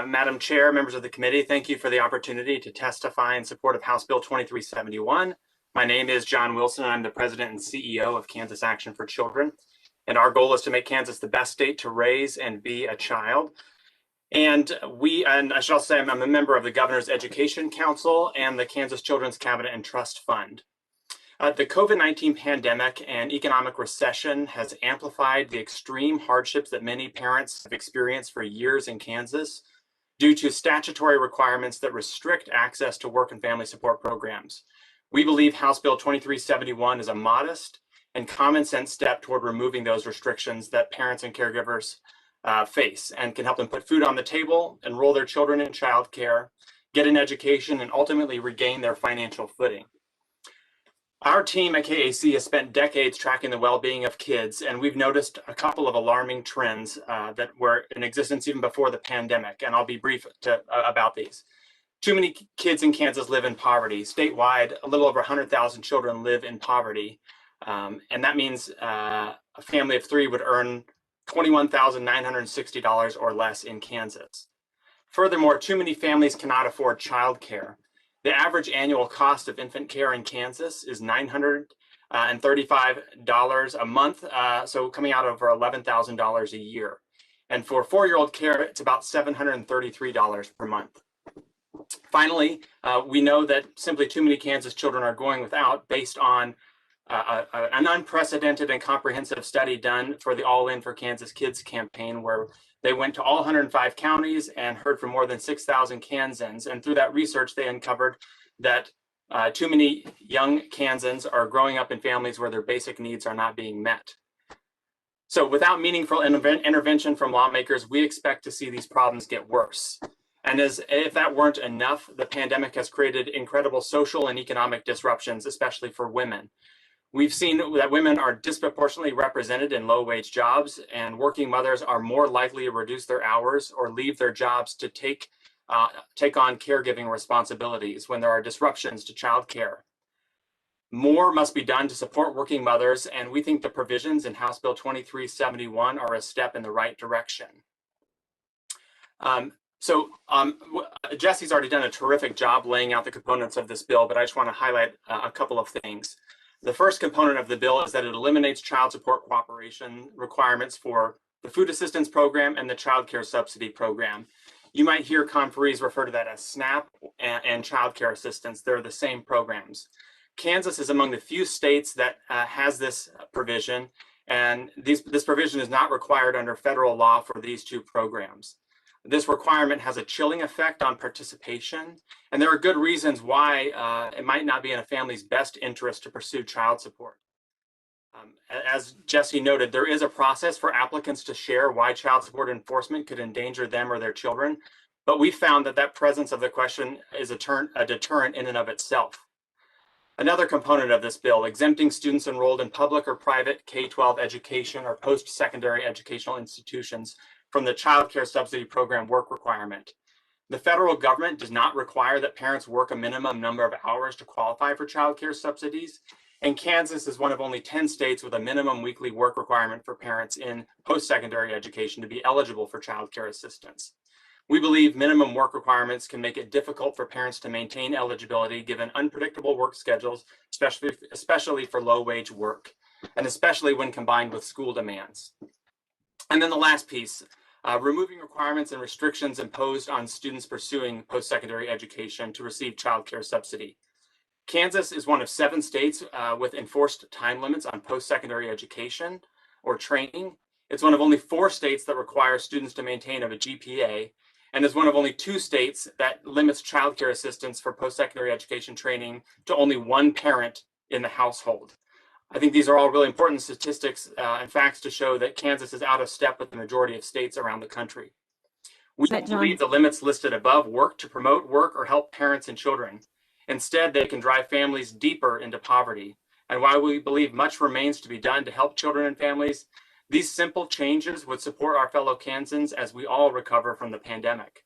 Madam Chair, members of the committee, thank you for the opportunity to testify in support of House Bill 2371. My name is John Wilson, and I'm the President and CEO of Kansas Action for Children. And our goal is to make Kansas the best state to raise and be a child. And I should also say I'm a member of the Governor's Education Council and the Kansas Children's Cabinet and Trust Fund. The COVID-19 pandemic and economic recession has amplified the extreme hardships that many parents have experienced for years in Kansas due to statutory requirements that restrict access to work and family support programs. We believe House Bill 2371 is a modest and common sense step toward removing those restrictions that parents and caregivers face, and can help them put food on the table, enroll their children in childcare, get an education, and ultimately regain their financial footing. Our team at KAC has spent decades tracking the well-being of kids, and we've noticed a couple of alarming trends that were in existence even before the pandemic, and I'll be brief about these. Too many kids in Kansas live in poverty. Statewide, a little over 100,000 children live in poverty, and that means a family of three would earn $21,960 or less in Kansas. Furthermore, too many families cannot afford childcare. The average annual cost of infant care in Kansas is $935 a month, so coming out over $11,000 a year. And for four-year-old care, it's about $733 per month. Finally, we know that simply too many Kansas children are going without based on an unprecedented and comprehensive study done for the All In for Kansas Kids campaign, where they went to all 105 counties and heard from more than 6,000 Kansans. And through that research, they uncovered that too many young Kansans are growing up in families where their basic needs are not being met. So without meaningful intervention from lawmakers, we expect to see these problems get worse. And as if that weren't enough, the pandemic has created incredible social and economic disruptions, especially for women. We've seen that women are disproportionately represented in low-wage jobs, and working mothers are more likely to reduce their hours or leave their jobs to take on caregiving responsibilities when there are disruptions to childcare. More must be done to support working mothers, and we think the provisions in House Bill 2371 are a step in the right direction. Jesse's already done a terrific job laying out the components of this bill, but I just want to highlight a couple of things. The first component of the bill is that it eliminates child support cooperation requirements for the food assistance program and the child care subsidy program. You might hear conferees refer to that as SNAP and child care assistance. They're the same programs. Kansas is among the few states that has this provision, and this provision is not required under federal law for these two programs. This requirement has a chilling effect on participation, and there are good reasons why it might not be in a family's best interest to pursue child support. As Jesse noted, there is a process for applicants to share why child support enforcement could endanger them or their children, but we found that presence of the question is a deterrent in and of itself. Another component of this bill, exempting students enrolled in public or private K-12 education or post-secondary educational institutions from the child care subsidy program work requirement. The federal government does not require that parents work a minimum number of hours to qualify for child care subsidies, and Kansas is one of only 10 states with a minimum weekly work requirement for parents in post-secondary education to be eligible for child care assistance. We believe minimum work requirements can make it difficult for parents to maintain eligibility given unpredictable work schedules, especially for low-wage work, and especially when combined with school demands. And then the last piece, removing requirements and restrictions imposed on students pursuing post-secondary education to receive child care subsidy. Kansas is one of 7 states with enforced time limits on post-secondary education or training. It's one of only 4 states that require students to maintain a GPA, and is one of only 2 states that limits child care assistance for post-secondary education training to only one parent in the household. I think these are all really important statistics and facts to show that Kansas is out of step with the majority of states around the country. We don't believe the limits listed above work to promote work or help parents and children. Instead, they can drive families deeper into poverty. And while we believe much remains to be done to help children and families, these simple changes would support our fellow Kansans as we all recover from the pandemic.